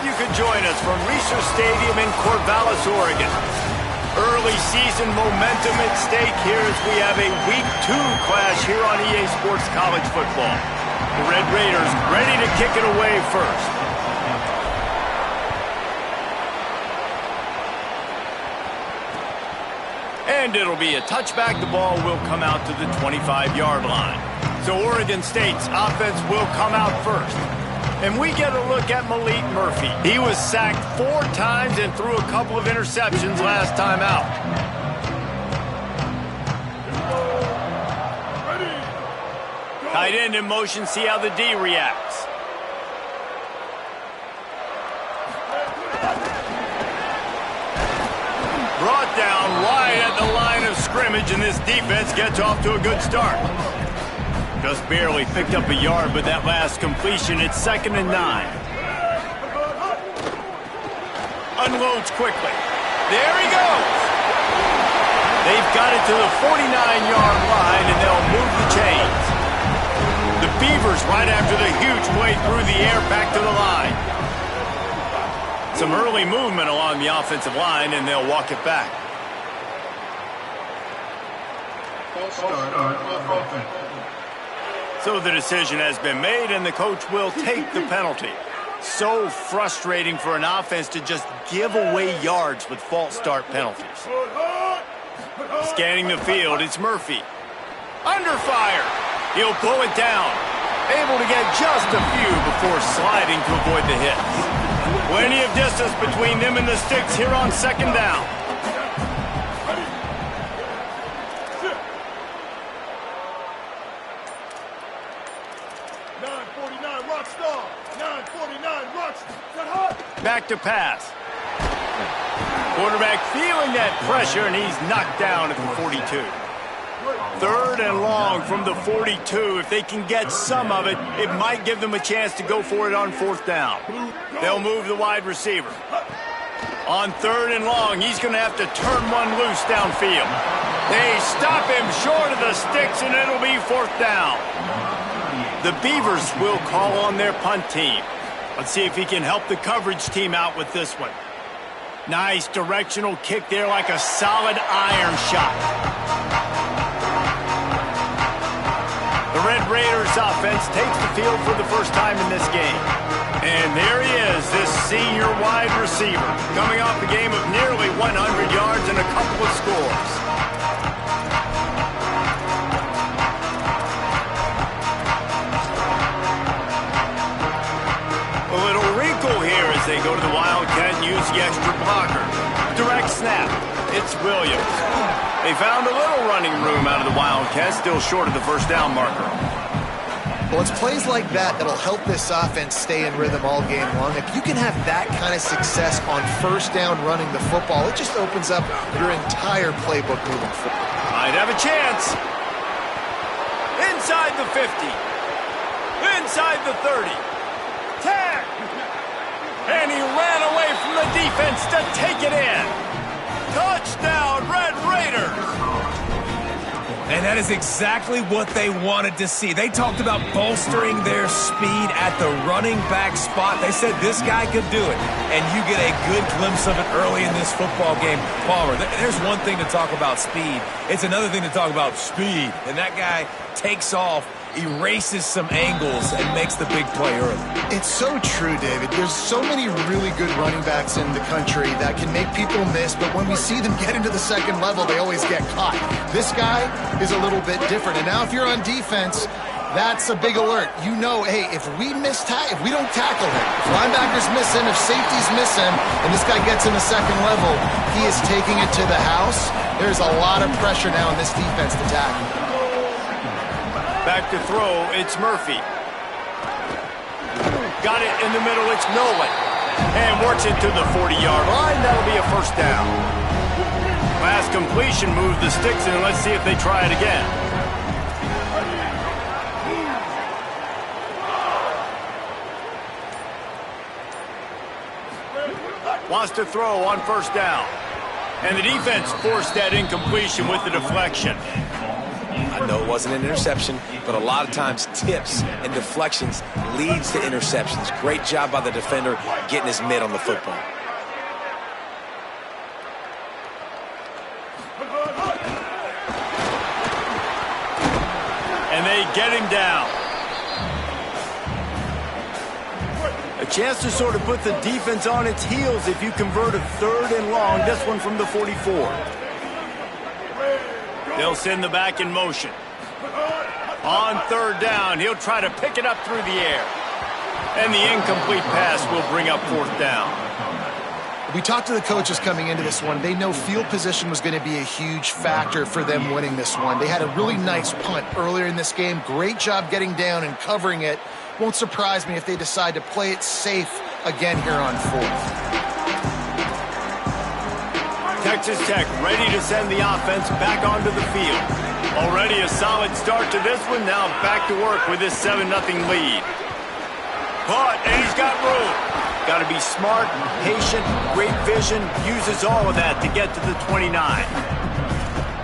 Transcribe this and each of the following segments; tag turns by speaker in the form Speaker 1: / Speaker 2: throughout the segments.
Speaker 1: you could join us from Reser Stadium in Corvallis, Oregon. Early season momentum at stake here as we have a Week 2 clash here on EA Sports College Football. The Red Raiders ready to kick it away first. And it'll be a touchback. The ball will come out to the 25-yard line. So Oregon State's offense will come out first. And we get a look at Malik Murphy. He was sacked 4 times and threw a couple of interceptions last time out. Tight end in motion, see how the D reacts. Brought down right at the line of scrimmage, and this defense gets off to a good start. Just barely picked up a yard, but that last completion, it's 2nd and 9. Unloads quickly. There he goes. They've got it to the 49-yard line, and they'll move the chains. The Beavers right after the huge play through the air back to the line. Some early movement along the offensive line, and they'll walk it back. So the decision has been made, and the coach will take the penalty. So frustrating for an offense to just give away yards with false start penalties. Scanning the field, it's Murphy. Under fire. He'll pull it down. Able to get just a few before sliding to avoid the hit. Plenty of distance between them and the sticks here on 2nd down. Back to pass. Quarterback feeling that pressure, and he's knocked down at the 42. 3rd and long from the 42. If they can get some of it, it might give them a chance to go for it on 4th down. They'll move the wide receiver. On 3rd and long, he's going to have to turn one loose downfield. They stop him short of the sticks, and it'll be 4th down. The Beavers will call on their punt team. Let's see if he can help the coverage team out with this one. Nice directional kick there, like a solid iron shot. The Red Raiders offense takes the field for the first time in this game. And there he is, this senior wide receiver, coming off a game of nearly 100 yards and a couple of scores. A little wrinkle here as they go to the Wildcat and use the extra blocker. Direct snap. It's Williams. They found a little running room out of the Wildcat, still short of the 1st down marker.
Speaker 2: Well, it's plays like that that'll help this offense stay in rhythm all game long. If you can have that kind of success on 1st down running the football, it just opens up your entire playbook moving forward.
Speaker 1: Might have a chance. Inside the 50. Inside the 30. Tag! And he ran away from the defense to take it in. Touchdown, Red Raiders!
Speaker 3: And that is exactly what they wanted to see. They talked about bolstering their speed at the running back spot. They said this guy could do it. And you get a good glimpse of it early in this football game. Palmer, there's one thing to talk about speed. It's another thing to talk about speed. And that guy takes off, erases some angles, and makes the big play early.
Speaker 2: It's so true, David. There's so many really good running backs in the country that can make people miss, but when we see them get into the 2nd level, they always get caught. This guy is a little bit different. And now if you're on defense, that's a big alert. You know, hey, if we don't tackle him, if linebackers miss him, if safeties miss him, and this guy gets in the 2nd level, he is taking it to the house. There's a lot of pressure now in this defense to tackle.
Speaker 1: Back to throw, it's Murphy. Got it in the middle, it's Nolan. And works it to the 40-yard line. That'll be a 1st down. Last completion moved the sticks, and let's see if they try it again. Wants to throw on 1st down. And the defense forced that incompletion with the deflection.
Speaker 3: I know it wasn't an interception, but a lot of times tips and deflections leads to interceptions. Great job by the defender getting his mitt on the football.
Speaker 1: And they get him down. A chance to sort of put the defense on its heels if you convert a 3rd and long. This one from the 44. They'll send the back in motion. On 3rd down, he'll try to pick it up through the air. And the incomplete pass will bring up 4th down.
Speaker 2: We talked to the coaches coming into this one. They know field position was going to be a huge factor for them winning this one. They had a really nice punt earlier in this game. Great job getting down and covering it. Won't surprise me if they decide to play it safe again here on 4th.
Speaker 1: Texas Tech ready to send the offense back onto the field. Already a solid start to this one. Now back to work with this 7-0 lead. Caught, and he's got room. Got to be smart, patient, great vision. Uses all of that to get to the 29.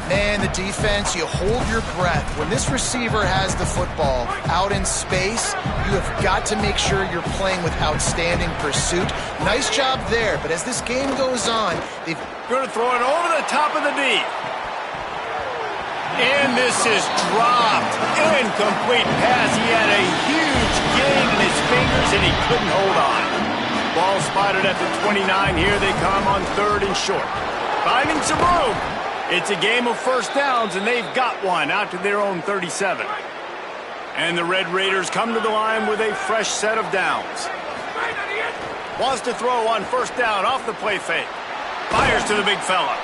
Speaker 2: Man, the defense, you hold your breath. When this receiver has the football out in space, you have got to make sure you're playing with outstanding pursuit. Nice job there, but as this game goes on, they've...
Speaker 1: Going to throw it over the top of the D. And this is dropped. Incomplete pass. He had a huge gain in his fingers, and he couldn't hold on. Ball spotted at the 29. Here they come on 3rd and short. Finding some room. It's a game of 1st downs, and they've got one out to their own 37. And the Red Raiders come to the line with a fresh set of downs. Wants to throw on 1st down off the play fake. Fires to the big fella.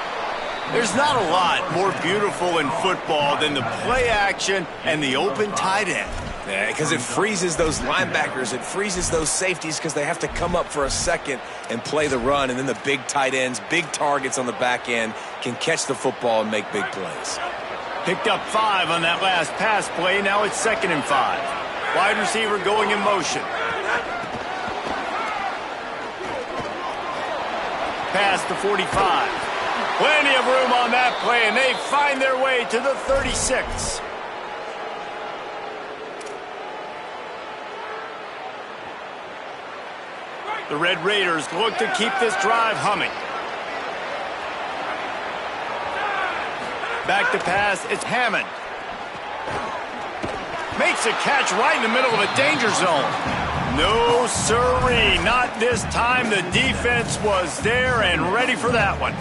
Speaker 1: There's not a lot more beautiful in football than the play action and the open tight end.
Speaker 3: Yeah, because it freezes those linebackers. It freezes those safeties because they have to come up for a second and play the run. And then the big tight ends, big targets on the back end can catch the football and make big plays.
Speaker 1: Picked up 5 on that last pass play. Now it's 2nd and 5. Wide receiver going in motion. Past the 45. Plenty of room on that play, and they find their way to the 36. The Red Raiders look to keep this drive humming. Back to pass, it's Hammond. Makes a catch right in the middle of a danger zone. No sirree, not this time. The defense was there and ready for that one.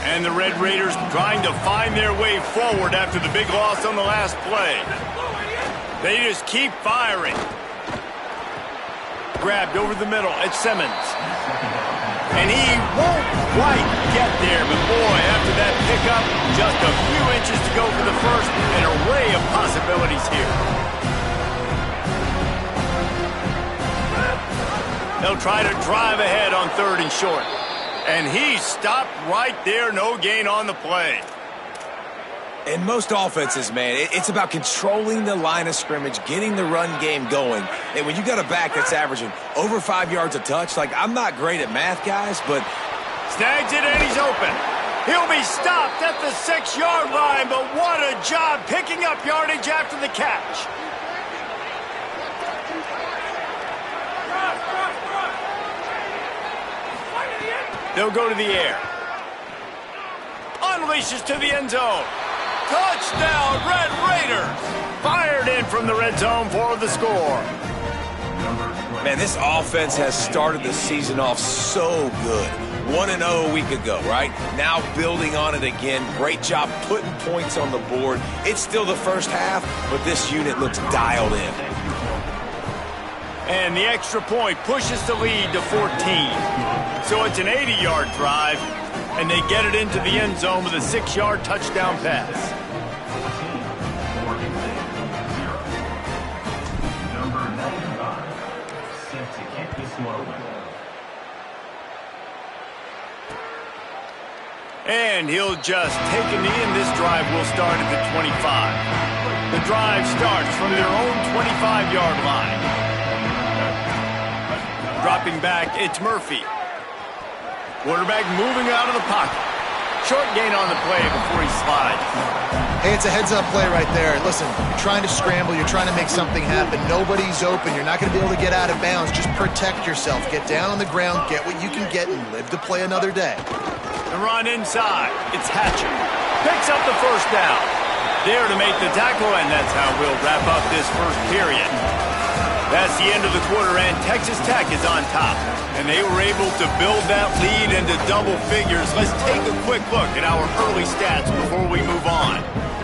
Speaker 1: And the Red Raiders trying to find their way forward after the big loss on the last play. They just keep firing. Grabbed over the middle, it's Simmons. And he won't quite get there, but boy, after that pickup, just a few inches to go for the first. An array of possibilities here. They'll try to drive ahead on 3rd and short. And he stopped right there, no gain on the play.
Speaker 3: In most offenses, man, it's about controlling the line of scrimmage, getting the run game going. And when you got a back that's averaging over 5 yards a touch, like, I'm not great at math, guys, but...
Speaker 1: Snags it and he's open. He'll be stopped at the 6-yard line, but what a job picking up yardage after the catch. They'll go to the air. Unleashes to the end zone. Touchdown, Red Raiders! Fired in from the red zone for the score.
Speaker 3: Man, this offense has started the season off so good. 1-0 a week ago, right? Now building on it again. Great job putting points on the board. It's still the first half, but this unit looks dialed in.
Speaker 1: And the extra point pushes the lead to 14. So it's an 80-yard drive, and they get it into the end zone with a 6-yard touchdown pass. And he'll just take a knee, and this drive will start at the 25. The drive starts from their own 25-yard line. Dropping back, it's Murphy. Quarterback moving out of the pocket. Short gain on the play before he slides.
Speaker 2: Hey, it's a heads-up play right there. Listen, you're trying to scramble. You're trying to make something happen. Nobody's open. You're not going to be able to get out of bounds. Just protect yourself. Get down on the ground, get what you can get, and live to play another day.
Speaker 1: The run inside. It's Hatcher. Picks up the first down. There to make the tackle, and that's how we'll wrap up this first period. That's the end of the quarter, and Texas Tech is on top. And they were able to build that lead into double figures. Let's take a quick look at our early stats before we move on.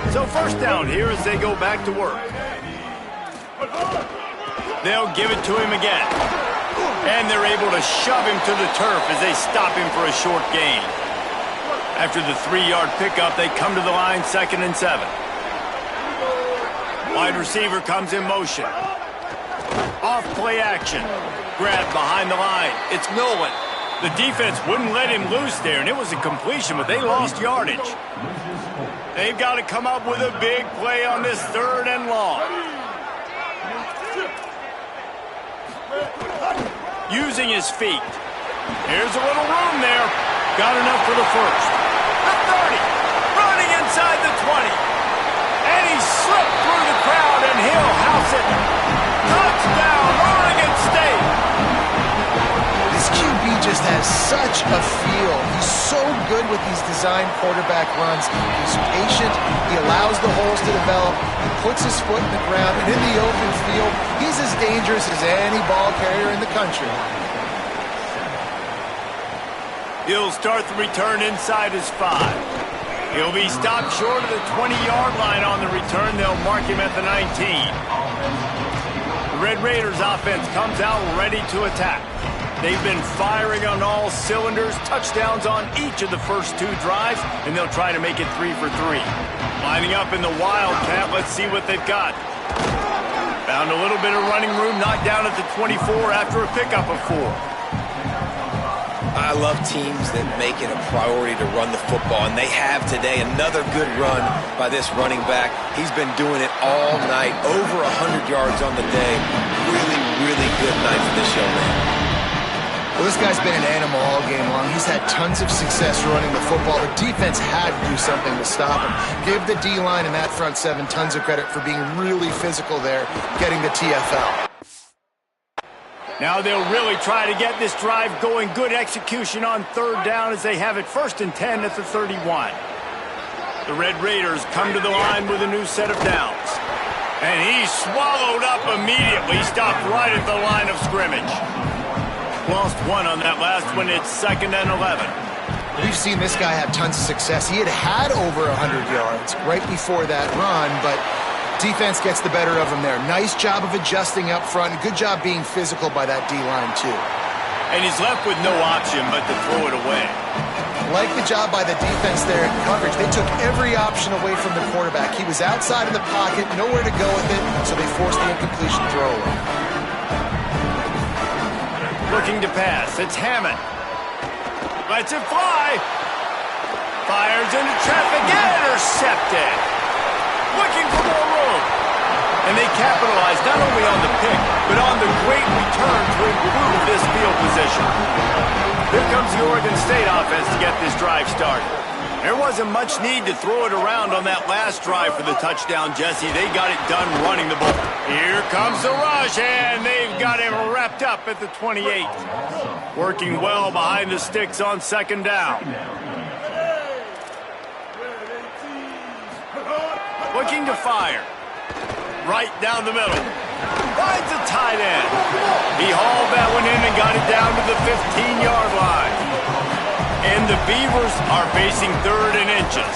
Speaker 1: So first down here as they go back to work. They'll give it to him again. And they're able to shove him to the turf as they stop him for a short gain. After the 3-yard pickup, they come to the line, 2nd and 7. Wide receiver comes in motion. Off play action. Grab behind the line. It's Nolan. The defense wouldn't let him loose there, and it was a completion, but they lost yardage. They've got to come up with a big play on this 3rd and long. Using his feet. Here's a little room there. Got enough for the first. The 30. Running inside the 20. And he slipped through the crowd, and he'll house it. Touchdown, Oregon State.
Speaker 2: This QB just has such a feel. He's so good with these design quarterback runs. He's patient. He allows the holes to develop. He puts his foot in the ground. And in the open field, he's as dangerous as any ball carrier in the country.
Speaker 1: He'll start the return inside his 5. He'll be stopped short of the 20-yard line on the return. They'll mark him at the 19. The Red Raiders offense comes out ready to attack. They've been firing on all cylinders, touchdowns on each of the first 2 drives, and they'll try to make it 3 for 3. Lining up in the Wildcat, let's see what they've got. Found a little bit of running room, knocked down at the 24 after a pickup of 4.
Speaker 3: I love teams that make it a priority to run the football, and they have today. Another good run by this running back. He's been doing it all night, over 100 yards on the day. Really, really good night for this young man.
Speaker 2: Well, this guy's been an animal all game long. He's had tons of success running the football. The defense had to do something to stop him. Give the D-line and that front 7 tons of credit for being really physical there, getting the TFL.
Speaker 1: Now they'll really try to get this drive going. Good execution on 3rd down as they have it 1st and 10 at the 31. The Red Raiders come to the line with a new set of downs. And he's swallowed up immediately, stopped right at the line of scrimmage. Lost 1 on that last one. It's 2nd and 11.
Speaker 2: We've seen this guy have tons of success. He had over 100 yards right before that run, but defense gets the better of him there. Nice job of adjusting up front. Good job being physical by that D-line, too.
Speaker 1: And he's left with no option but to throw it away.
Speaker 2: Like the job by the defense there in coverage. They took every option away from the quarterback. He was outside of the pocket, nowhere to go with it, so they forced the incompletion throwaway.
Speaker 1: Looking to pass. It's Hammond. Lets it fly. Fires into traffic. Intercepted. Looking for more room. And they capitalize not only on the pick, but on the great return to improve this field position. Here comes the Oregon State offense to get this drive started. There wasn't much need to throw it around on that last drive for the touchdown, Jesse. They got it done running the ball. Here comes the rush, and they've got him wrapped up at the 28. Working well behind the sticks on 2nd down. Looking to fire. Right down the middle. Finds a tight end. He hauled that one in and got it down to the 15-yard line. And the Beavers are facing 3rd and inches.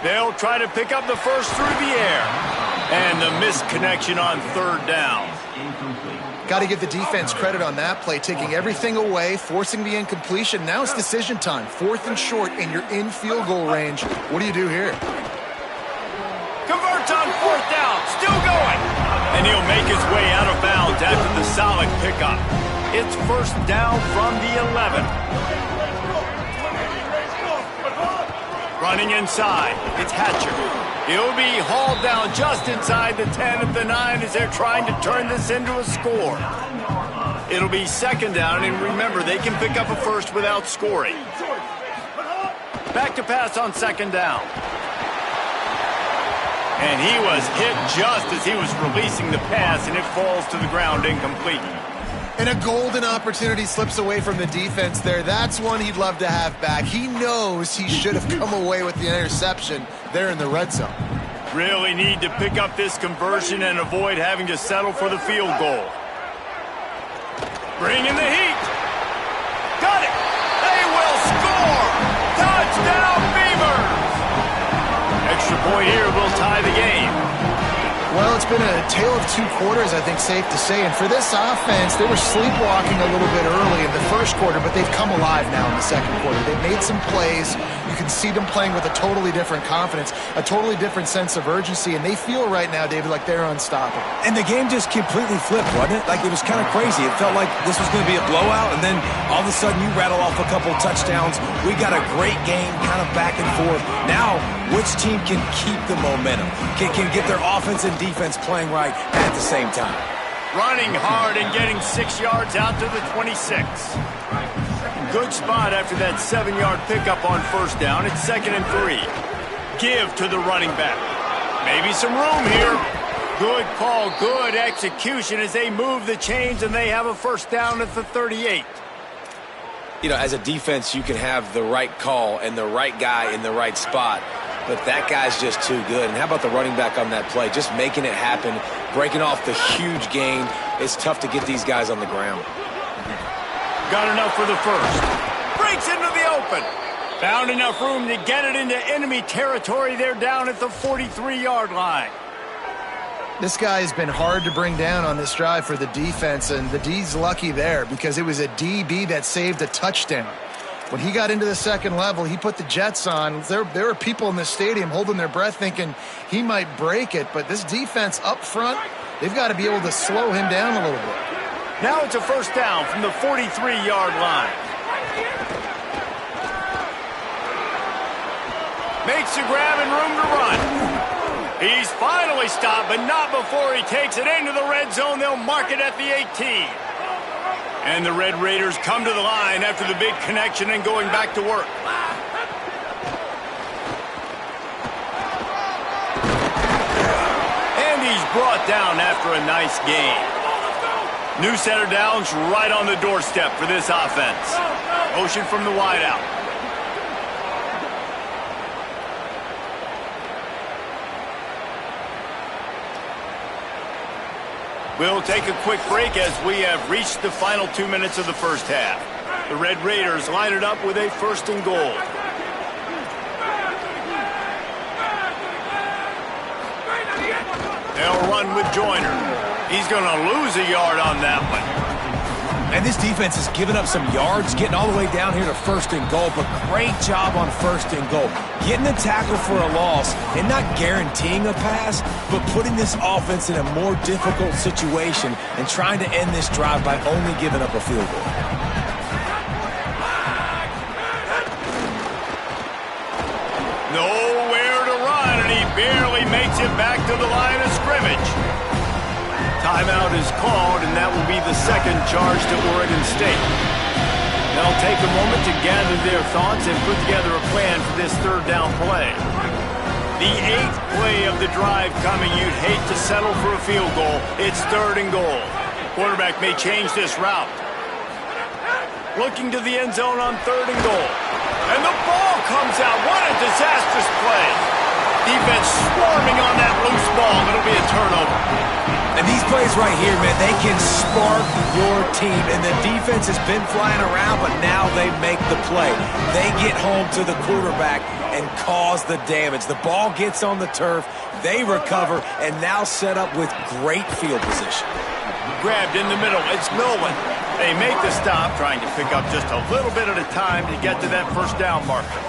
Speaker 1: They'll try to pick up the first through the air. And the misconnection on 3rd down.
Speaker 2: Got to give the defense credit on that play, taking everything away, forcing the incompletion. Now it's decision time. 4th and short, and you're in field goal range. What do you do here?
Speaker 1: Converts on 4th down. Still going. And he'll make his way out of bounds after the solid pickup. It's 1st down from the 11. Running inside. It's Hatcher. He'll be hauled down just inside the 10 at the 9 as they're trying to turn this into a score. It'll be 2nd down, and remember, they can pick up a first without scoring. Back to pass on second down. And he was hit just as he was releasing the pass, and it falls to the ground incomplete.
Speaker 2: And a golden opportunity slips away from the defense there. That's one he'd love to have back. He knows he should have come away with the interception there in the red zone.
Speaker 1: Really need to pick up this conversion and avoid having to settle for the field goal. Bring in the heat. Got it. They will score. Touchdown, Beavers. Extra point here will tie the game.
Speaker 2: Well, it's been a tale of two quarters, I think, safe to say. And for this offense, they were sleepwalking a little bit early in the first quarter, but they've come alive now in the second quarter. They've made some plays. You can see them playing with a totally different confidence, a totally different sense of urgency, and they feel right now, David, like they're unstoppable.
Speaker 3: And the game just completely flipped, wasn't it? Like, it was kind of crazy. It felt like this was going to be a blowout, and then all of a sudden you rattle off a couple touchdowns. We got a great game, kind of back and forth. Now, which team can keep the momentum, can get their offense and defense playing right at the same time?
Speaker 1: Running hard and getting 6 yards out to the 26. Good spot after that 7-yard pickup on first down. It's 2nd and 3. Give to the running back. Maybe some room here. Good call, good execution as they move the chains, and they have a first down at the 38.
Speaker 3: You know, as a defense, you can have the right call and the right guy in the right spot, but that guy's just too good. And how about the running back on that play? Just making it happen, breaking off the huge gain. It's tough to get these guys on the ground.
Speaker 1: Got enough for the first. Breaks into the open. Found enough room to get it into enemy territory. They're down at the 43-yard line.
Speaker 2: This guy has been hard to bring down on this drive for the defense, and the D's lucky there because it was a DB that saved a touchdown. When he got into the second level, he put the Jets on. There were people in the stadium holding their breath thinking he might break it, but this defense up front, they've got to be able to slow him down a little bit.
Speaker 1: Now it's a first down from the 43-yard line. Makes the grab and room to run. He's finally stopped, but not before he takes it into the red zone. They'll mark it at the 18. And the Red Raiders come to the line after the big connection and going back to work. And he's brought down after a nice gain. New set of downs right on the doorstep for this offense. Motion from the wideout. We'll take a quick break as we have reached the final 2 minutes of the first half. The Red Raiders line it up with a 1st and goal. They'll run with Joyner. He's going to lose a yard on that one.
Speaker 3: And this defense has given up some yards, getting all the way down here to 1st and goal, but great job on 1st and goal. Getting the tackle for a loss and not guaranteeing a pass, but putting this offense in a more difficult situation and trying to end this drive by only giving up a field goal.
Speaker 1: Nowhere to run, and he barely makes it back to the line of scrimmage. Timeout is called, and that will be the 2nd charge to Oregon State. They'll take a moment to gather their thoughts and put together a plan for this 3rd down play. The 8th play of the drive coming. You'd hate to settle for a field goal. It's 3rd and goal. Quarterback may change this route. Looking to the end zone on 3rd and goal. And the ball comes out. What a disastrous play. Defense swarming on that loose ball. It'll be a turnover.
Speaker 3: And these plays right here, man, they can spark your team. And the defense has been flying around, but now they make the play. They get home to the quarterback and cause the damage. The ball gets on the turf, they recover, and now set up with great field position.
Speaker 1: Grabbed in the middle, it's Millen. They make the stop, trying to pick up just a little bit at a time to get to that 1st down marker.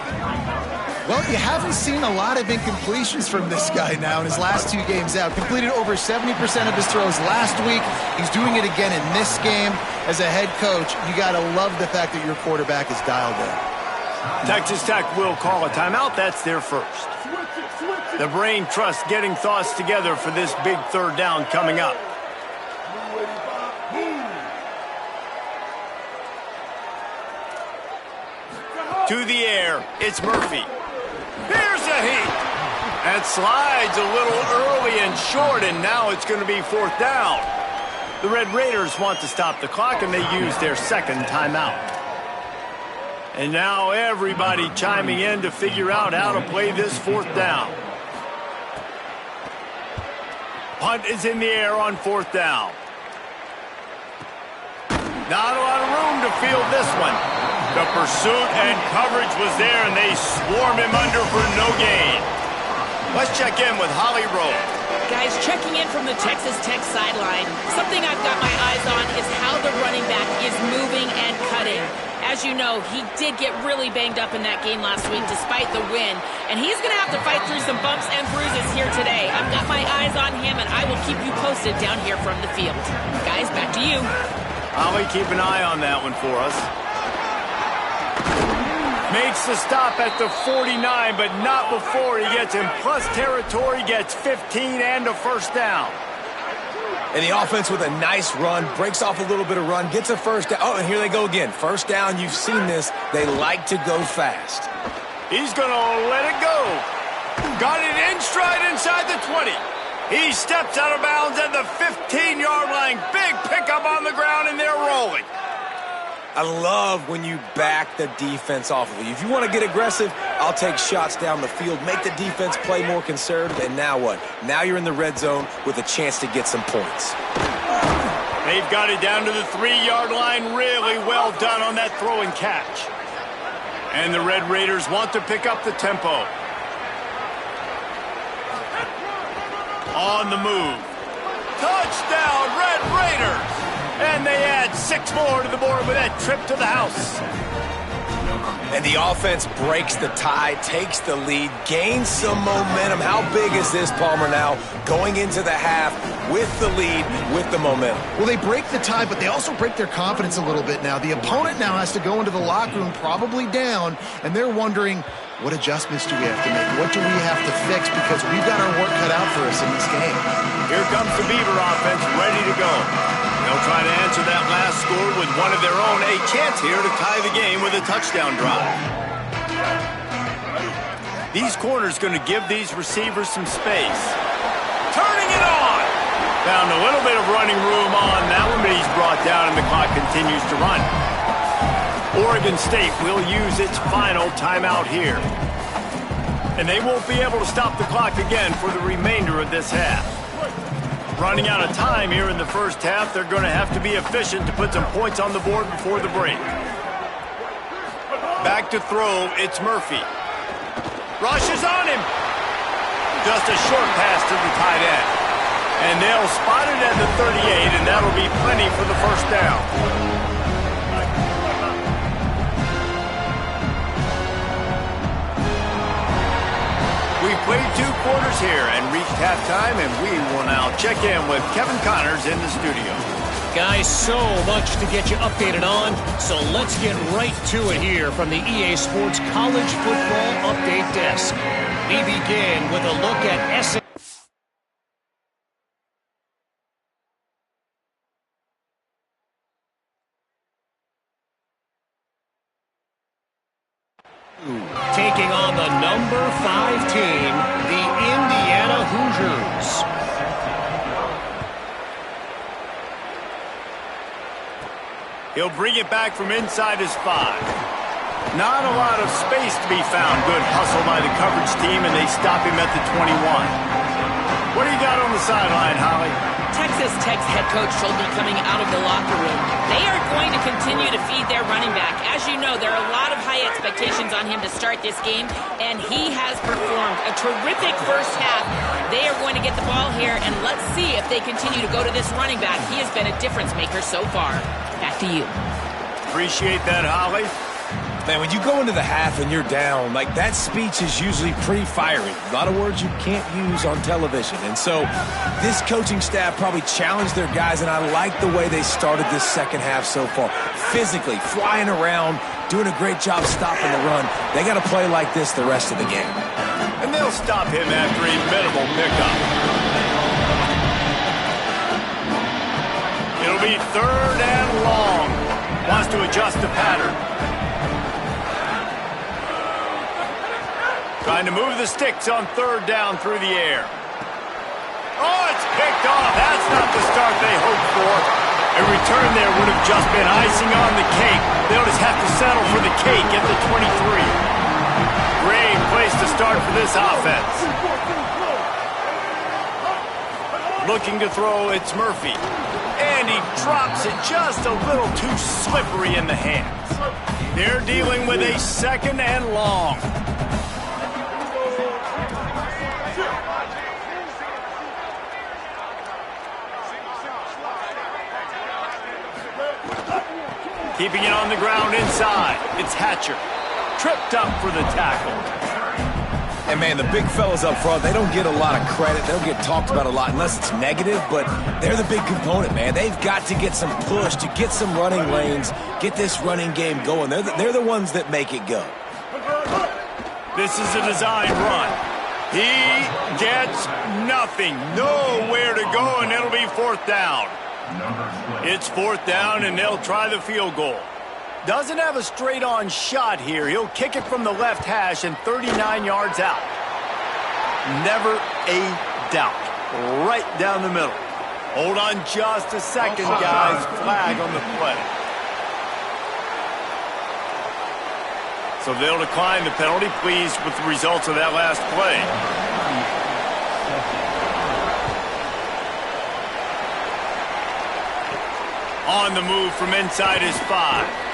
Speaker 2: Well, you haven't seen a lot of incompletions from this guy now in his last 2 games out. Completed over 70% of his throws last week. He's doing it again in this game. As a head coach, you got to love the fact that your quarterback is dialed in.
Speaker 1: Texas Tech will call a timeout. That's their first. The brain trust getting thoughts together for this big 3rd down coming up. To the air, it's Murphy. Here's a heat. And slides a little early and short, and now it's going to be 4th down. The Red Raiders want to stop the clock, and they use their second timeout. And now everybody chiming in to figure out how to play this 4th down. Punt is in the air on 4th down. Not a lot of room to field this one. The pursuit and coverage was there, and they swarm him under for no gain. Let's check in with Holly Rowe.
Speaker 4: Guys, checking in from the Texas Tech sideline. Something I've got my eyes on is how the running back is moving and cutting. As you know, he did get really banged up in that game last week despite the win. And he's going to have to fight through some bumps and bruises here today. I've got my eyes on him, and I will keep you posted down here from the field. Guys, back to you.
Speaker 1: Holly, keep an eye on that one for us. Makes the stop at the 49, but not before he gets in plus territory, gets 15 and a 1st down.
Speaker 3: And the offense with a nice run, breaks off a little bit of run, gets a 1st down. Oh, and here they go again. 1st down, you've seen this. They like to go fast.
Speaker 1: He's going to let it go. Got it in stride inside the 20. He steps out of bounds at the 15-yard line. Big pickup on the ground, and they're rolling.
Speaker 3: I love when you back the defense off of you. If you want to get aggressive, I'll take shots down the field, make the defense play more conservative, and now what? Now you're in the red zone with a chance to get some points.
Speaker 1: They've got it down to the 3-yard line. Really well done on that throw and catch. And the Red Raiders want to pick up the tempo. On the move. Touchdown, Red Raiders! And they add 6 more to the board with that trip to the house.
Speaker 3: And the offense breaks the tie, takes the lead, gains some momentum. How big is this, Palmer, now? Going into the half with the lead, with the momentum.
Speaker 2: Well, they break the tie, but they also break their confidence a little bit now. The opponent now has to go into the locker room probably down, and they're wondering, what adjustments do we have to make? What do we have to fix? Because we've got our work cut out for us in this game.
Speaker 1: Here comes the Beaver offense ready to go. They'll try to answer that last score with one of their own. A chance here to tie the game with a touchdown drive. These corners going to give these receivers some space. Turning it on. Found a little bit of running room on that one, but he's brought down and the clock continues to run. Oregon State will use its final timeout here. And they won't be able to stop the clock again for the remainder of this half. Running out of time here in the 1st half, they're going to have to be efficient to put some points on the board before the break. Back to throw, it's Murphy. Rush is on him. Just a short pass to the tight end. And they'll spot it at the 38, and that'll be plenty for the 1st down. We've played 2 quarters here and reached halftime, and we will now check in with Kevin Connors in the studio.
Speaker 5: Guys, so much to get you updated on, so let's get right to it here from the EA Sports College Football Update Desk. We begin with a look at SC. Taking on the number 5 team, the Indiana Hoosiers.
Speaker 1: He'll bring it back from inside his 5. Not a lot of space to be found. Good hustle by the coverage team, and they stop him at the 21. What do you got on the sideline, Holly?
Speaker 4: Texas Tech's head coach told me coming out of the locker room, they are going to continue to feed their running back. As you know, there are a lot of high expectations on him to start this game, and he has performed a terrific 1st half. They are going to get the ball here, and let's see if they continue to go to this running back. He has been a difference maker so far. Back to you.
Speaker 1: Appreciate that, Holly.
Speaker 3: Man, when you go into the half and you're down, like that speech is usually pretty fiery. A lot of words you can't use on television. And so this coaching staff probably challenged their guys, and I like the way they started this 2nd half so far. Physically, flying around, doing a great job stopping the run. They got to play like this the rest of the game.
Speaker 1: And they'll stop him after a minimal pickup. It'll be 3rd and long. Wants to adjust the pattern. Trying to move the sticks on third down through the air. Oh, it's picked off. That's not the start they hoped for. A return there would have just been icing on the cake. They'll just have to settle for the cake at the 23. Great place to start for this offense. Looking to throw, it's Murphy. And he drops it just a little too slippery in the hands. They're dealing with a 2nd and long. Keeping it on the ground inside. It's Hatcher. Tripped up for the tackle.
Speaker 3: And, man, the big fellas up front, they don't get a lot of credit. They don't get talked about a lot unless it's negative, but they're the big component, man. They've got to get some push, to get some running lanes, get this running game going. They're the ones that make it go.
Speaker 1: This is a design run. He gets nothing. Nowhere to go, and it'll be 4th down. It's 4th down, and they'll try the field goal. Doesn't have a straight-on shot here. He'll kick it from the left hash and 39 yards out. Never a doubt. Right down the middle. Hold on just a second, guys. Flag on the play. So they'll decline the penalty. Pleased with the results of that last play. On the move from inside his 5.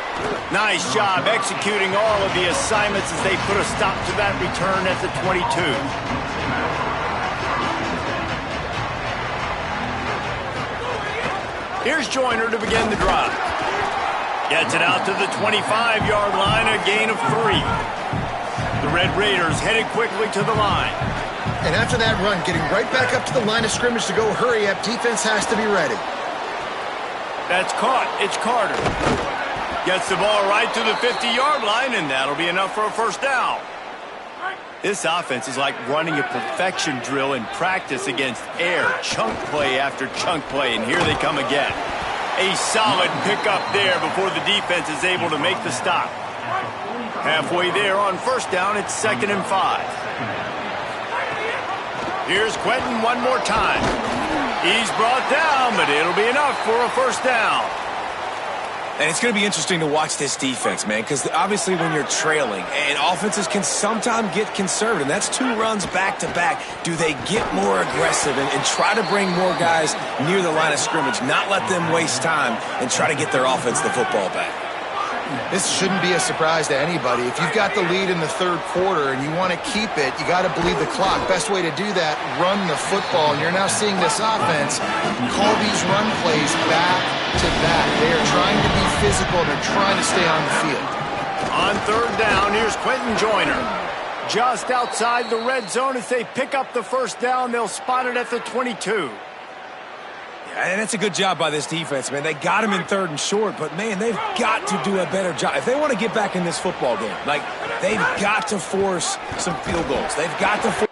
Speaker 1: Nice job executing all of the assignments as they put a stop to that return at the 22. Here's Joyner to begin the drive. Gets it out to the 25-yard line, a gain of 3. The Red Raiders headed quickly to the line.
Speaker 2: And after that run, getting right back up to the line of scrimmage to go hurry up, defense has to be ready.
Speaker 1: That's caught. It's Carter. Gets the ball right to the 50-yard line, and that'll be enough for a 1st down. This offense is like running a perfection drill in practice against air, chunk play after chunk play, and here they come again. A solid pickup there before the defense is able to make the stop. Halfway there on 1st down, it's 2nd and 5. Here's Quentin one more time. He's brought down, but it'll be enough for a 1st down.
Speaker 3: And it's going to be interesting to watch this defense, man, because obviously when you're trailing, and offenses can sometimes get conservative, and that's 2 runs back-to-back. Do they get more aggressive and try to bring more guys near the line of scrimmage, not let them waste time, and try to get their offense the football back?
Speaker 2: This shouldn't be a surprise to anybody. If you've got the lead in the 3rd quarter and you want to keep it, you got to bleed the clock. Best way to do that, run the football. And you're now seeing this offense call these run plays back to back. They are trying to be physical and they're trying to stay on the field.
Speaker 1: On 3rd down, here's Quentin Joyner. Just outside the red zone as they pick up the 1st down. They'll spot it at the 22.
Speaker 3: And that's a good job by this defense, man. They got him in 3rd and short, but, man, they've got to do a better job. If they want to get back in this football game, like, they've got to force some field goals. They've got to force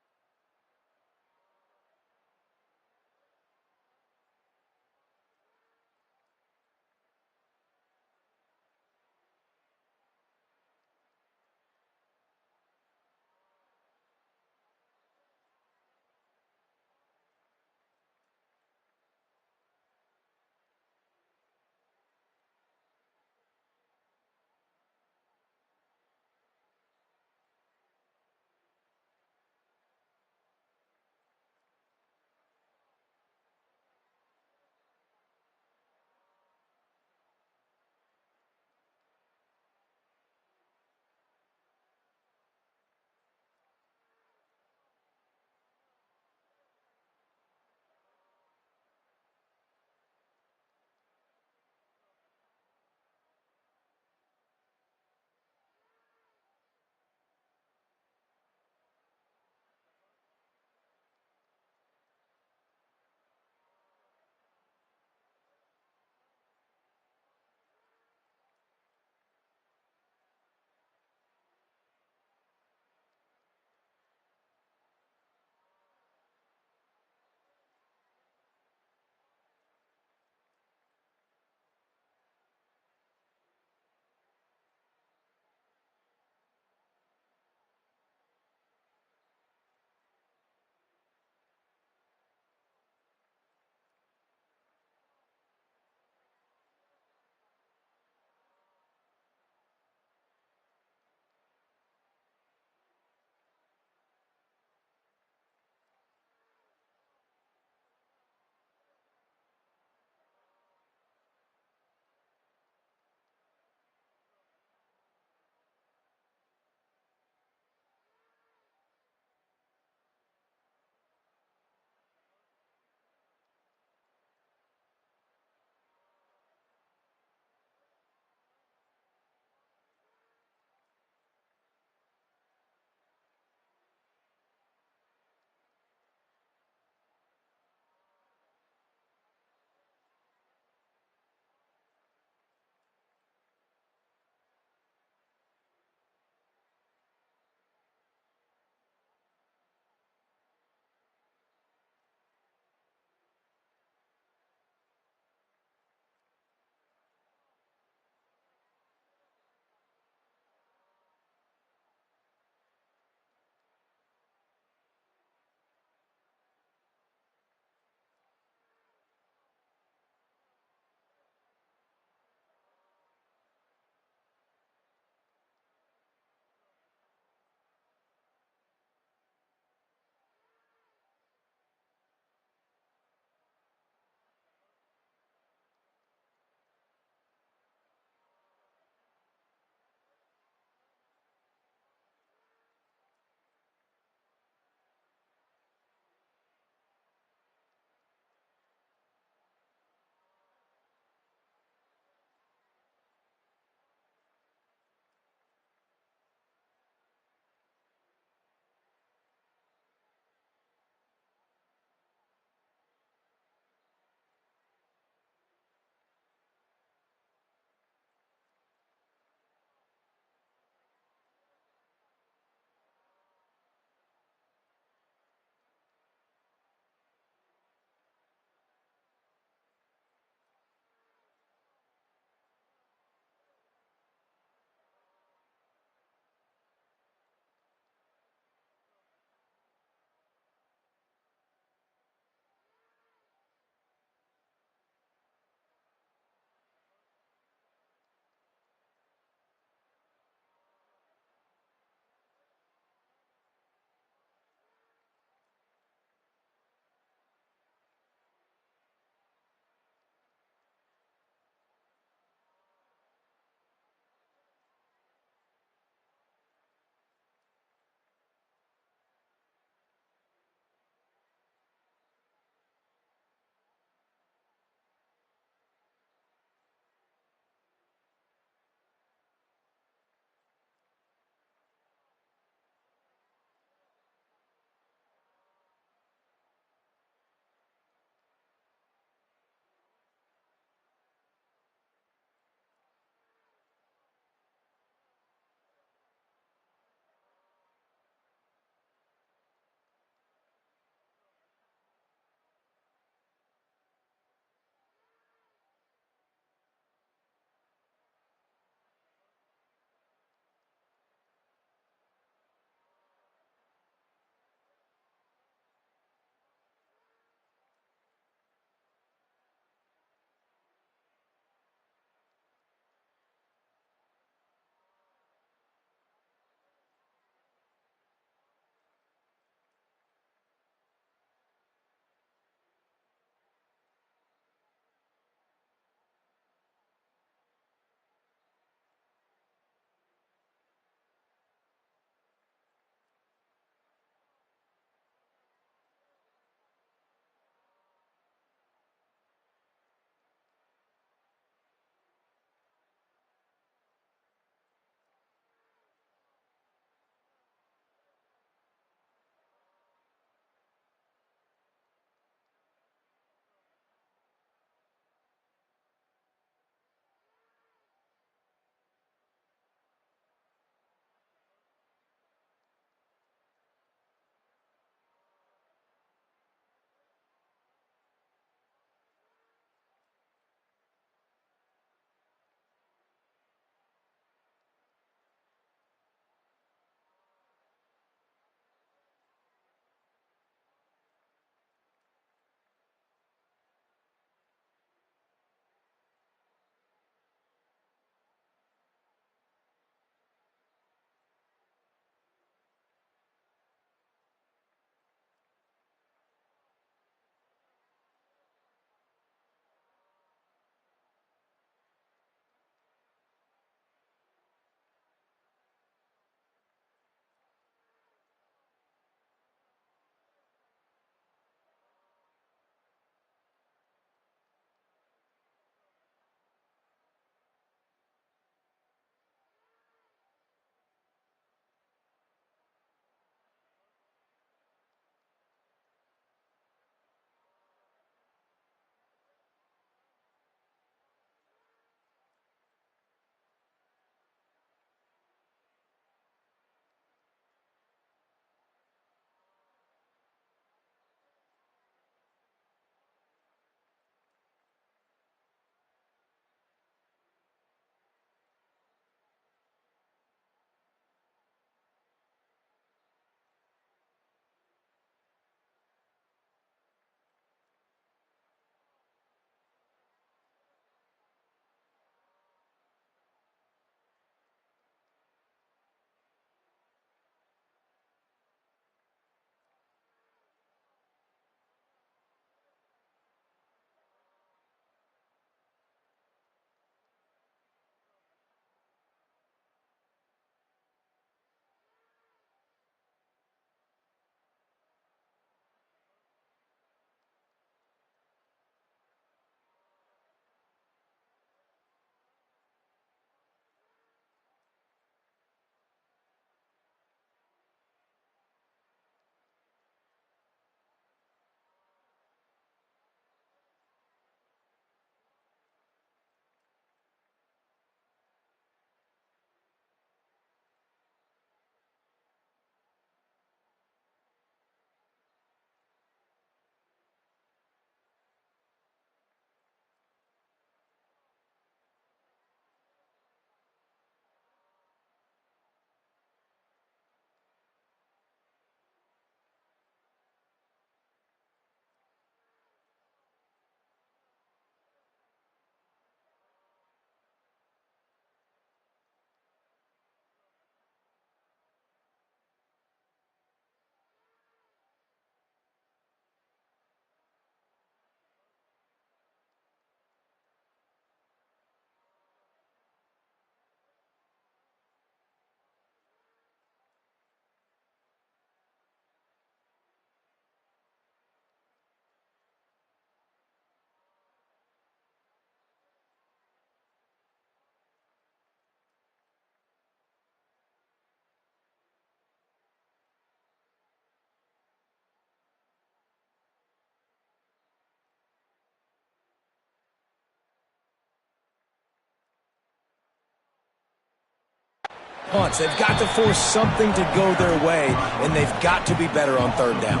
Speaker 3: punts. They've got to force something to go their way, and they've got to be better on third down.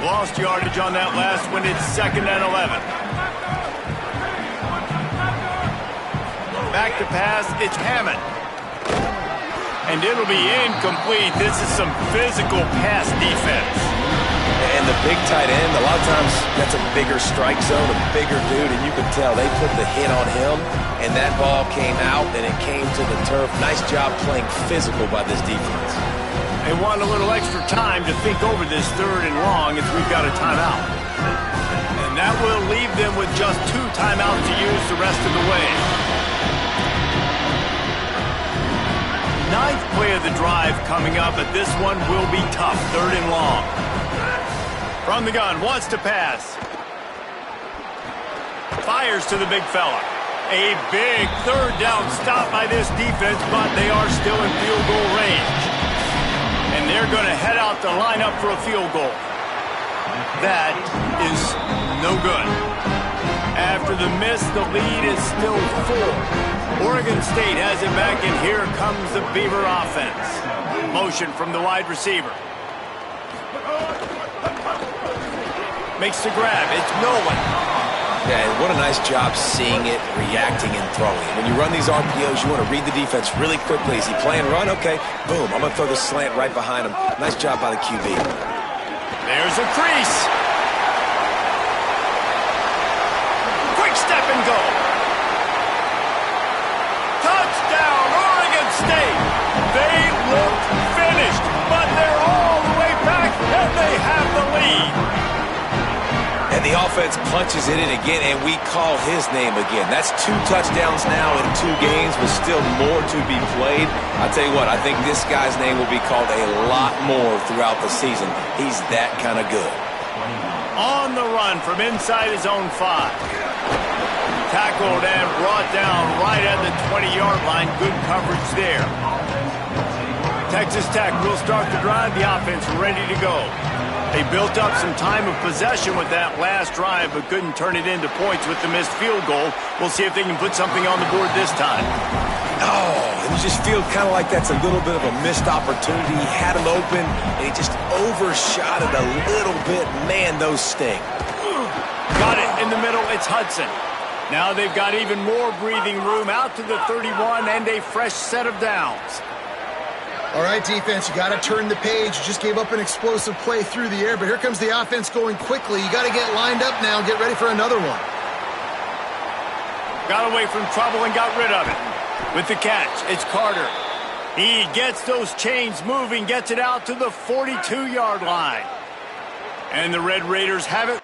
Speaker 1: Lost yardage on that last one. It's 2nd and 11. Back to pass. It's Hammond. And it'll be incomplete. This is some physical pass defense.
Speaker 3: And the big tight end, a lot of times that's a bigger strike zone, a bigger dude, and you can tell they put the hit on him, and that ball came out, and it came to the turf. Nice job playing physical by this defense.
Speaker 1: They want a little extra time to think over this 3rd and long as we've got a timeout. And that will leave them with just 2 timeouts to use the rest of the way. 9th play of the drive coming up, but this one will be tough. 3rd and long. From the gun, wants to pass. Fires to the big fella. A big 3rd down stop by this defense, but they are still in field goal range. And they're going to head out to line up for a field goal. That is no good. After the miss, the lead is still 4. Oregon State has it back, and here comes the Beaver offense. Motion from the wide receiver. Makes the grab. It's Nolan.
Speaker 3: Yeah, and what a nice job seeing it, reacting, and throwing. When you run these RPOs, you want to read the defense really quickly. Is he playing run? Okay, boom. I'm going to throw the slant right behind him. Nice job by the QB.
Speaker 1: There's a crease. Quick step and go. Touchdown, Oregon State. They look finished, but they're all the way back, and they have the lead.
Speaker 3: And the offense punches it in again, and we call his name again. That's 2 touchdowns now in 2 games, with still more to be played. I'll tell you what, I think this guy's name will be called a lot more throughout the season. He's that kind of good.
Speaker 1: On the run from inside his own 5. Tackled and brought down right at the 20-yard line. Good coverage there. Texas Tech will start the drive. The offense ready to go. They built up some time of possession with that last drive, but couldn't turn it into points with the missed field goal. We'll see if they can put something on the board this time.
Speaker 3: Oh, and you just feel kind of like that's a little bit of a missed opportunity. He had him open, and he just overshot it a little bit. Man, those sting.
Speaker 1: Got it in the middle. It's Hudson. Now they've got even more breathing room out to the 31 and a fresh set of downs.
Speaker 2: All right, defense, you got to turn the page. You just gave up an explosive play through the air, but here comes the offense going quickly. You got to get lined up now and get ready for another one.
Speaker 1: Got away from trouble and got rid of it. With the catch, it's Carter. He gets those chains moving, gets it out to the 42-yard line. And the Red Raiders have it.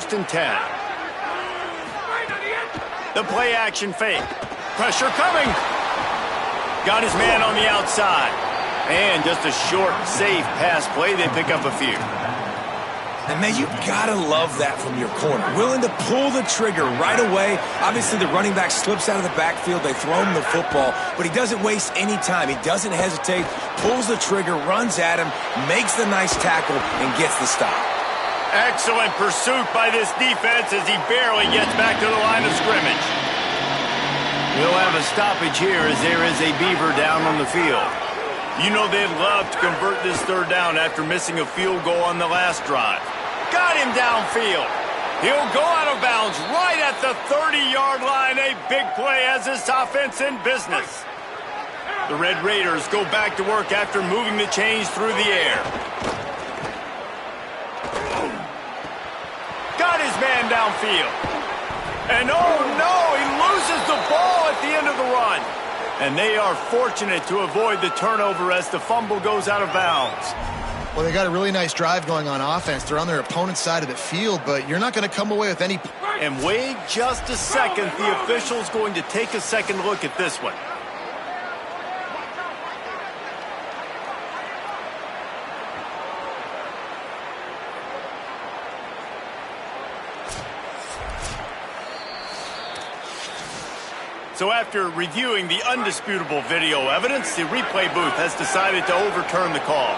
Speaker 1: 1st and 10. The play action fake. Pressure coming. Got his man on the outside. And just a short, safe pass play. They pick up a few.
Speaker 3: And, man, you got to love that from your corner. Willing to pull the trigger right away. Obviously, the running back slips out of the backfield. They throw him the football, but he doesn't waste any time. He doesn't hesitate, pulls the trigger, runs at him, makes the nice tackle, and gets the stop.
Speaker 1: Excellent pursuit by this defense as he barely gets back to the line of scrimmage. We'll have a stoppage here as there is a Beaver down on the field. You know they'd love to convert this 3rd down after missing a field goal on the last drive. Got him downfield. He'll go out of bounds right at the 30-yard line. A big play as this offense in business. The Red Raiders go back to work after moving the chains through the air. Got his man downfield. And oh no, he loses the ball at the end of the run. And they are fortunate to avoid the turnover as the fumble goes out of bounds.
Speaker 2: Well, they got a really nice drive going on offense. They're on their opponent's side of the field, but you're not going to come away with any...
Speaker 1: And wait just a second. The official's going to take a second look at this one. So after reviewing the undisputable video evidence, the replay booth has decided to overturn the call.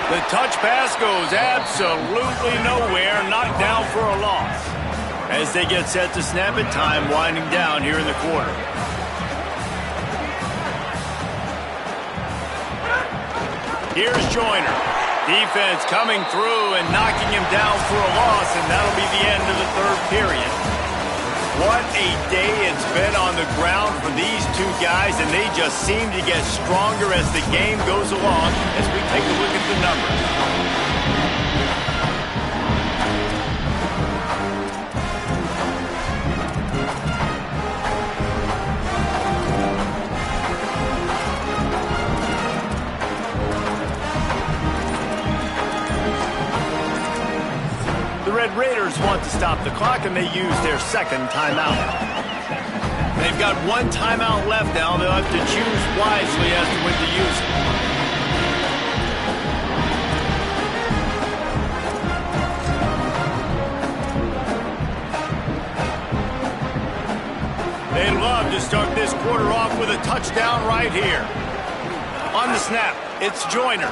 Speaker 1: The touch pass goes absolutely nowhere, knocked down for a loss. As they get set to snap it, time winding down here in the quarter. Here's Joyner. Defense coming through and knocking him down for a loss, and that'll be the end of the 3rd period. What a day it's been on the ground for these two guys, and they just seem to get stronger as the game goes along as we take a look at the numbers. The Red Raiders want to stop the clock, and they use their 2nd timeout. They've got 1 timeout left now. They'll have to choose wisely as to when to use it. They'd love to start this quarter off with a touchdown right here. On the snap, it's Joyner.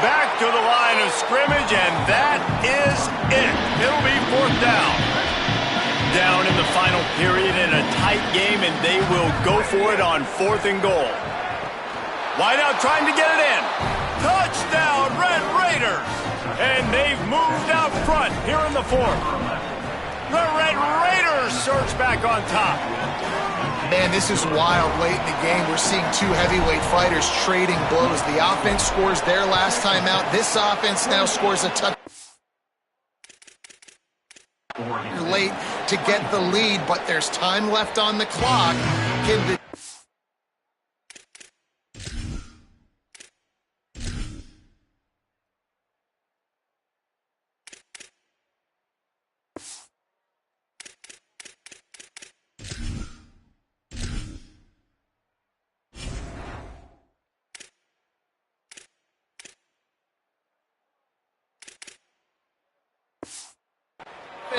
Speaker 1: Back to the line of scrimmage, and that is it. It'll be 4th down. Down in the final period in a tight game, and they will go for it on 4th and goal. Wideout trying to get it in. Touchdown, Red Raiders! And they've moved out front here in the 4th. The Red Raiders surge back on top.
Speaker 2: Man, this is wild. Late in the game, we're seeing 2 heavyweight fighters trading blows. The offense scores their last time out. This offense now scores a touchdown. Late to get the lead, but there's time left on the clock. Can the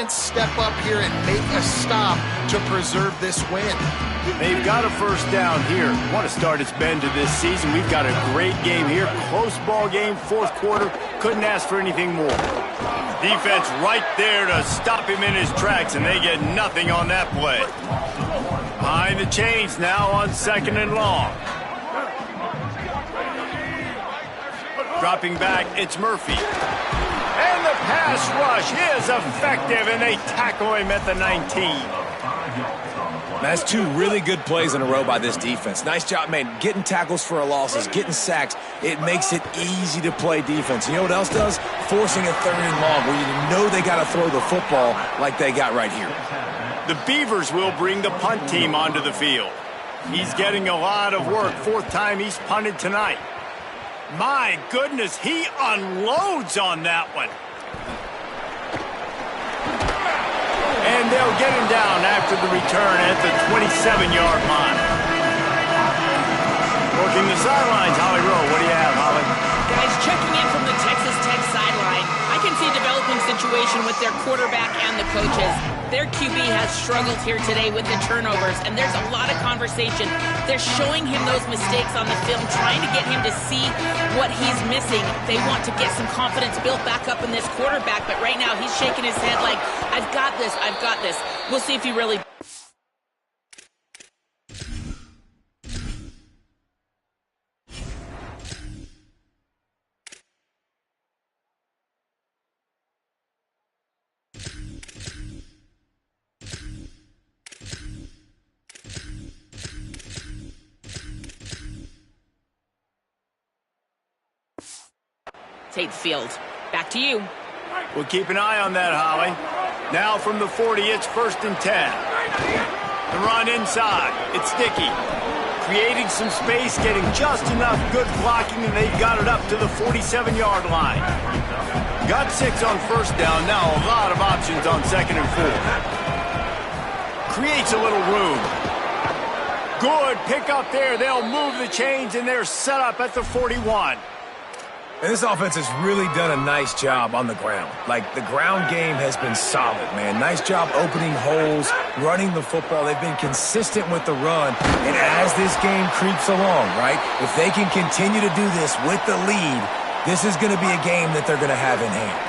Speaker 2: step up here and make a stop to preserve this win?
Speaker 1: They've got a 1st down here. What a start it's been to this season. We've got a great game here. Close ball game, 4th quarter. Couldn't ask for anything more. Defense right there to stop him in his tracks, and they get nothing on that play. Behind the chains now on 2nd and long. Dropping back, it's Murphy. And the pass rush is effective, and they tackle him at the 19.
Speaker 3: That's 2 really good plays in a row by this defense. Nice job, man, getting tackles for a losses, getting sacks. It makes it easy to play defense. You know what else does? Forcing a 3rd and long where you know they got to throw the football like they got right here.
Speaker 1: The Beavers will bring the punt team onto the field. He's getting a lot of work. 4th time he's punted tonight. My goodness, he unloads on that one. And they'll get him down after the return at the 27-yard line. Working the sidelines, Holly Rowe. What do you have, Holly?
Speaker 4: Guys, checking in from the Texas Tech sideline, I can see a developing situation with their quarterback and the coaches. Their QB has struggled here today with the turnovers, and there's a lot of conversation. They're showing him those mistakes on the film, trying to get him to see what he's missing. They want to get some confidence built back up in this quarterback, but right now he's shaking his head like, I've got this, I've got this. We'll see if he really... Take the field. Back to you.
Speaker 1: We'll keep an eye on that, Holly. Now from the 40, it's 1st and 10. The run inside. It's Sticky. Creating some space, getting just enough good blocking, and they've got it up to the 47-yard line. Got 6 on 1st down. Now a lot of options on 2nd and 4. Creates a little room. Good pick up there. They'll move the chains, and they're set up at the 41.
Speaker 3: And this offense has really done a nice job on the ground. Like, the ground game has been solid, man. Nice job opening holes, running the football. They've been consistent with the run. And as this game creeps along, right, if they can continue to do this with the lead, this is going to be a game that they're going to have in hand.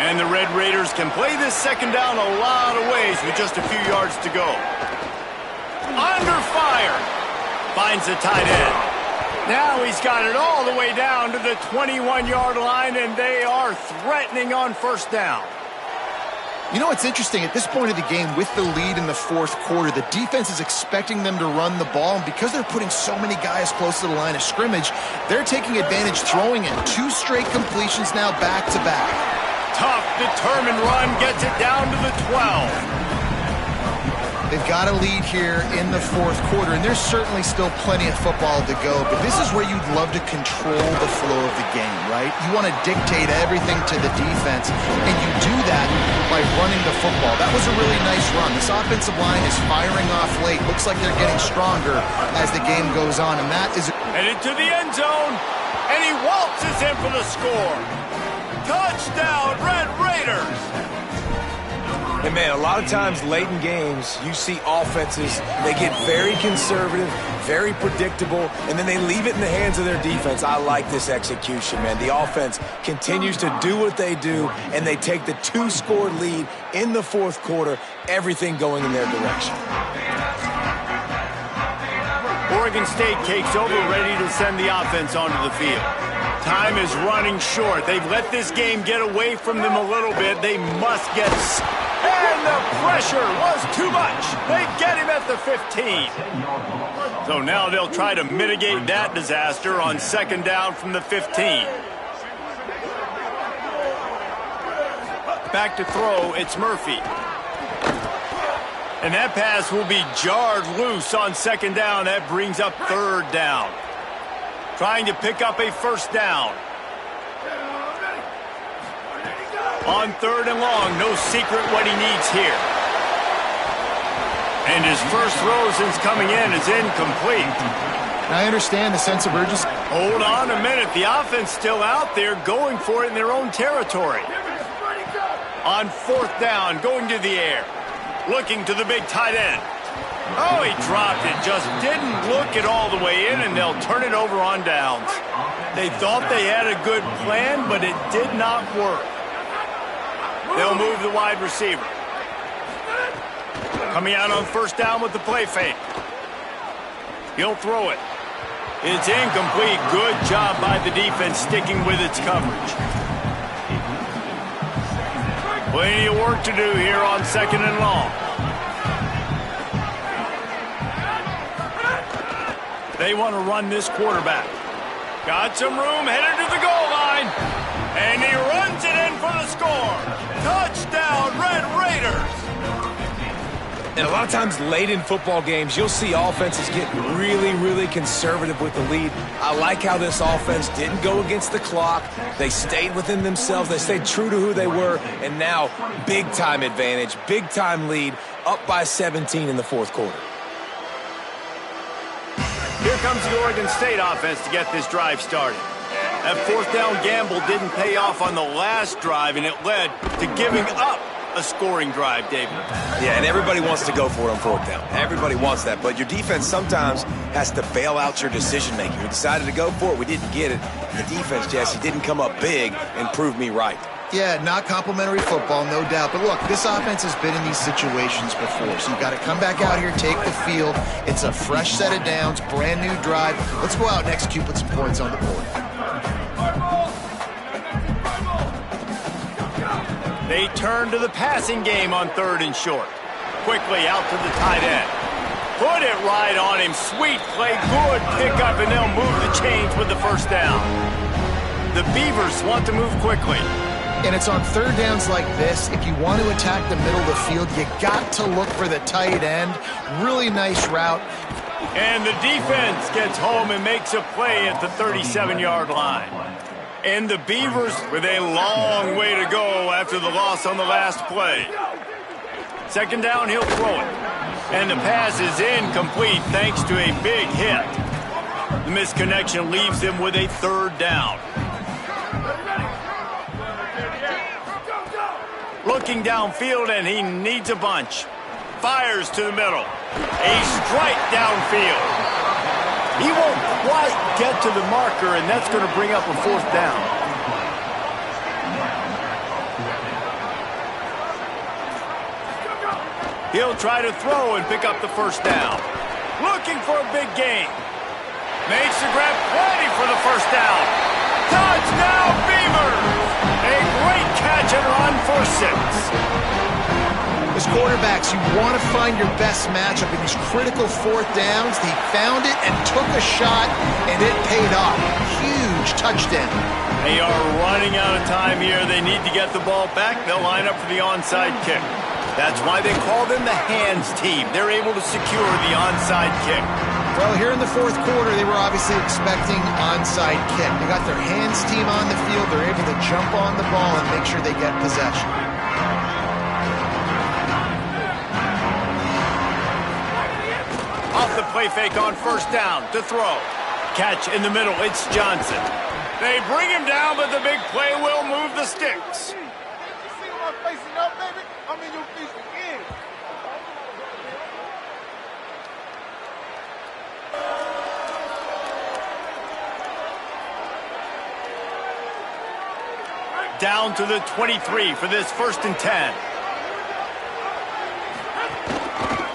Speaker 1: And the Red Raiders can play this 2nd down a lot of ways with just a few yards to go. Under fire. Finds the tight end. Now he's got it all the way down to the 21-yard line, and they are threatening on 1st down.
Speaker 2: You know what's interesting? At this point of the game, with the lead in the 4th quarter, the defense is expecting them to run the ball, and because they're putting so many guys close to the line of scrimmage, they're taking advantage throwing it. 2 straight completions now back-to-back.
Speaker 1: Tough, determined run gets it down to the 12.
Speaker 2: They've got a lead here in the 4th quarter, and there's certainly still plenty of football to go, but this is where you'd love to control the flow of the game, right? You want to dictate everything to the defense, and you do that by running the football. That was a really nice run. This offensive line is firing off late. Looks like they're getting stronger as the game goes on, and that is...
Speaker 1: Headed to the end zone, and he waltzes in for the score. Touchdown, Red Raiders!
Speaker 3: And, man, a lot of times late in games, you see offenses, they get very conservative, very predictable, and then they leave it in the hands of their defense. I like this execution, man. The offense continues to do what they do, and they take the 2-score lead in the 4th quarter, everything going in their direction.
Speaker 1: Oregon State takes over, ready to send the offense onto the field. Time is running short. They've let this game get away from them a little bit. They must get... And the pressure was too much. They get him at the 15. So now they'll try to mitigate that disaster on 2nd down from the 15. Back to throw, it's Murphy. And that pass will be jarred loose on 2nd down. That brings up 3rd down. Trying to pick up a 1st down. On 3rd and long, no secret what he needs here. And his first throw since coming in is incomplete.
Speaker 2: I understand the sense of urgency.
Speaker 1: Hold on a minute. The offense still out there going for it in their own territory. On 4th down, going to the air. Looking to the big tight end. Oh, he dropped it. Just didn't look it all the way in, and they'll turn it over on downs. They thought they had a good plan, but it did not work. They'll move the wide receiver. Coming out on 1st down with the play fake. He'll throw it. It's incomplete. Good job by the defense sticking with its coverage. Plenty of work to do here on 2nd and long. They want to run this quarterback. Got some room, headed to the goal line. And he runs it in for the score. Touchdown, Red Raiders.
Speaker 3: And a lot lot of times late in football games, you'll see offenses get really, really conservative with the lead. I like how this offense didn't go against the clock. They stayed within themselves. They stayed true to who they were. And now, big-time advantage, big-time lead, up by 17 in the fourth quarter.
Speaker 1: Here comes the Oregon State offense to get this drive started. That fourth down gamble didn't pay off on the last drive, and it led to giving up a scoring drive, David.
Speaker 3: Yeah, and everybody wants to go for it on fourth down. Everybody wants that, but your defense sometimes has to bail out your decision-making. We decided to go for it. We didn't get it. And the defense, Jesse, didn't come up big and prove me right.
Speaker 2: Yeah, not complimentary football, no doubt. But look, this offense has been in these situations before, so you've got to come back out here, take the field. It's a fresh set of downs, brand new drive. Let's go out and execute, put some points on the board.
Speaker 1: They turn to the passing game on 3rd and short. Quickly out to the tight end. Put it right on him. Sweet play, good pickup, and they'll move the chains with the first down. The Beavers want to move quickly.
Speaker 2: And it's on 3rd downs like this. If you want to attack the middle of the field, you got to look for the tight end. Really nice route.
Speaker 1: And the defense gets home and makes a play at the 37-yard line. And the Beavers with a long way to go after the loss on the last play. 2nd down, he'll throw it. And the pass is incomplete thanks to a big hit. The misconnection leaves him with a 3rd down. Looking downfield, and he needs a bunch. Fires to the middle. A strike downfield. He won't quite get to the marker, and that's going to bring up a 4th down. He'll try to throw and pick up the 1st down. Looking for a big gain. Makes the grab, plenty for the 1st down. Touchdown, Beavers! A great catch and run for 6.
Speaker 2: As quarterbacks, you want to find your best matchup in these critical 4th downs. He found it and took a shot, and it paid off. Huge touchdown.
Speaker 1: They are running out of time here. They need to get the ball back. They'll line up for the onside kick. That's why they call them the hands team. They're able to secure the onside kick.
Speaker 2: Well, here in the 4th quarter, they were obviously expecting onside kick. They got their hands team on the field. They're able to jump on the ball and make sure they get possession.
Speaker 1: Off the play fake on 1st down to throw. Catch in the middle, it's Johnson. They bring him down, but the big play will move the sticks.
Speaker 6: See my facing up, baby? I'm in your face again.
Speaker 1: Down to the 23 for this 1st and 10.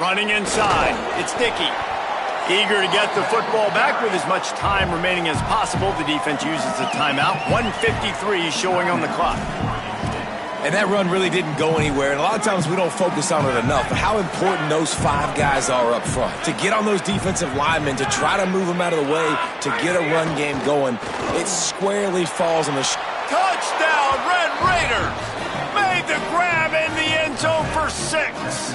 Speaker 1: Running inside, it's Dickey. Eager to get the football back with as much time remaining as possible. The defense uses a timeout. 1:53 showing on the clock.
Speaker 3: And that run really didn't go anywhere. And a lot of times we don't focus on it enough. But how important those 5 guys are up front. To get on those defensive linemen, to try to move them out of the way, to get a run game going. It squarely falls on the...
Speaker 1: Touchdown, Red Raiders! Made the grab in the end zone for 6.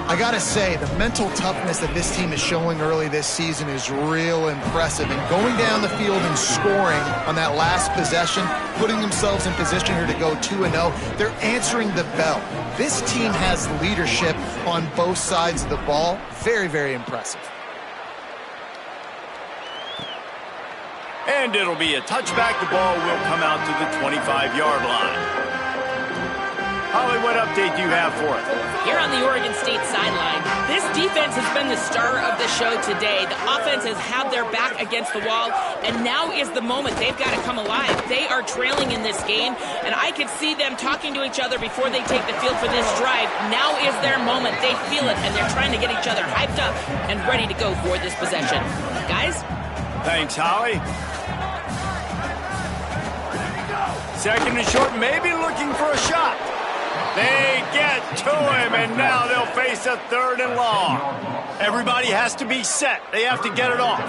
Speaker 2: I got to say, the mental toughness that this team is showing early this season is real impressive. And going down the field and scoring on that last possession, putting themselves in position here to go 2-0, they're answering the bell. This team has leadership on both sides of the ball. Very, very impressive.
Speaker 1: And it'll be a touchback. The ball will come out to the 25-yard line. Holly, what update do you have for us?
Speaker 4: Here on the Oregon State sideline, this defense has been the star of the show today. The offense has had their back against the wall, and now is the moment. They've got to come alive. They are trailing in this game, and I could see them talking to each other before they take the field for this drive. Now is their moment. They feel it, and they're trying to get each other hyped up and ready to go for this possession. Guys?
Speaker 1: Thanks, Holly. 2nd and short, maybe looking for a shot. They get to him, and now they'll face a 3rd and long. Everybody has to be set. They have to get it off.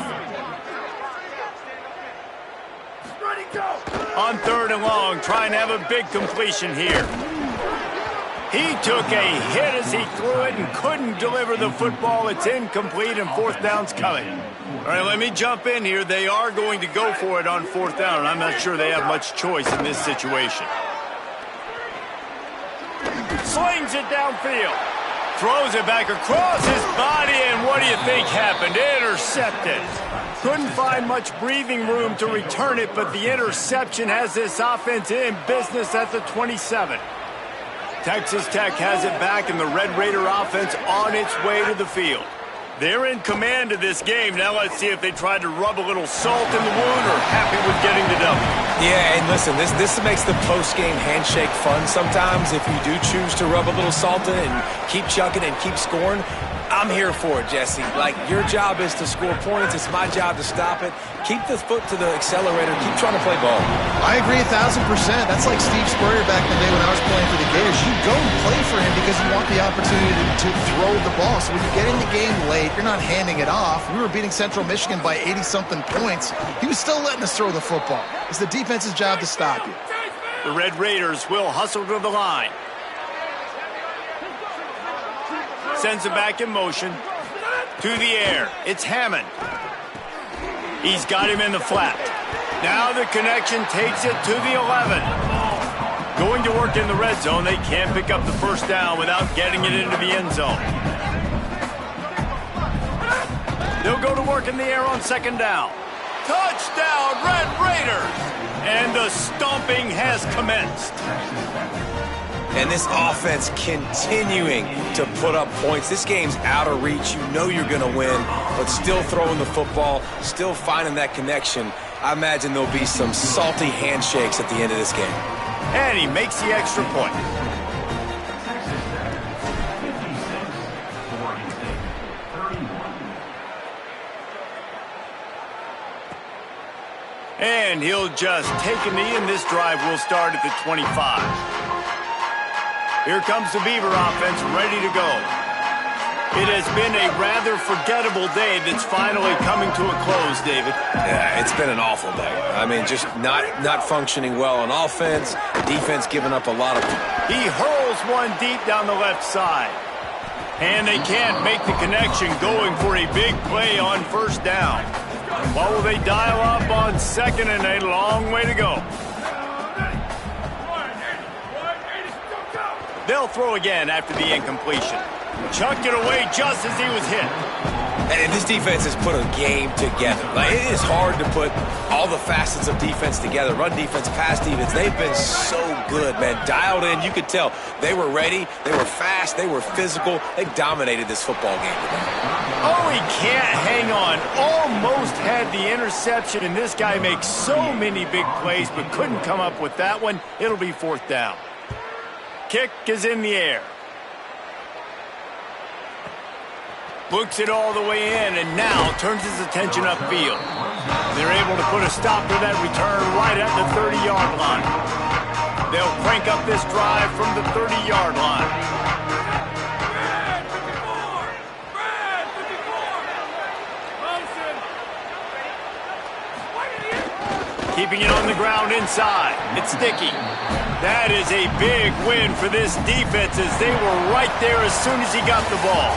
Speaker 1: On 3rd and long, trying to have a big completion here. He took a hit as he threw it and couldn't deliver the football. It's incomplete and fourth down's coming. All right, let me jump in here. They are going to go for it on fourth down, and I'm not sure they have much choice in this situation. Slings it downfield. Throws it back across his body, and what do you think happened? Intercepted. Couldn't find much breathing room to return it, but the interception has this offense in business at the 27. Texas Tech has it back, and the Red Raider offense on its way to the field. They're in command of this game. Now let's see if they try to rub a little salt in the wound or happy with getting the W.
Speaker 3: Yeah, and listen, this makes the post-game handshake fun sometimes. If you do choose to rub a little salt in and keep chucking and keep scoring, I'm here for it, Jesse. Like, your job is to score points. It's my job to stop it. Keep the foot to the accelerator. Keep trying to play ball.
Speaker 2: I agree 1,000%. That's like Steve Spurrier back in the day when I was playing for the Gators. You go and play for him because you want the opportunity to throw the ball. So when you get in the game late, you're not handing it off. We were beating Central Michigan by 80-something points. He was still letting us throw the football. It's the defense's job to stop you.
Speaker 1: The Red Raiders will hustle to the line. Sends it back in motion. To the air. It's Hammond. He's got him in the flat. Now the connection takes it to the 11. Going to work in the red zone. They can't pick up the first down without getting it into the end zone. They'll go to work in the air on second down. Touchdown, Red Raiders! And the stomping has commenced.
Speaker 3: And this offense continuing to put up points. This game's out of reach. You know you're going to win, but still throwing the football, still finding that connection. I imagine there'll be some salty handshakes at the end of this game.
Speaker 1: And he makes the extra point. And he'll just take a knee, and this drive will start at the 25. Here comes the Beaver offense, ready to go. It has been a rather forgettable day that's finally coming to a close, David.
Speaker 3: Yeah, it's been an awful day. I mean, just not functioning well on offense. Defense giving up a lot of...
Speaker 1: He hurls one deep down the left side. And they can't make the connection, going for a big play on first down. What will they dial up on second, and a long way to go? They'll throw again after the incompletion. Chucked it away just as he was hit.
Speaker 3: And this defense has put a game together. Like, it is hard to put all the facets of defense together. Run defense, pass defense. They've been so good, man. Dialed in. You could tell they were ready. They were fast. They were physical. They dominated this football game today.
Speaker 1: Oh, he can't hang on. Almost had the interception, and this guy makes so many big plays, but couldn't come up with that one. It'll be fourth down. Kick is in the air. Looks it all the way in, and now turns his attention upfield. They're able to put a stop to that return right at the 30-yard line. They'll crank up this drive from the 30-yard line. Keeping it on the ground inside. It's sticky. That is a big win for this defense, as they were right there as soon as he got the ball.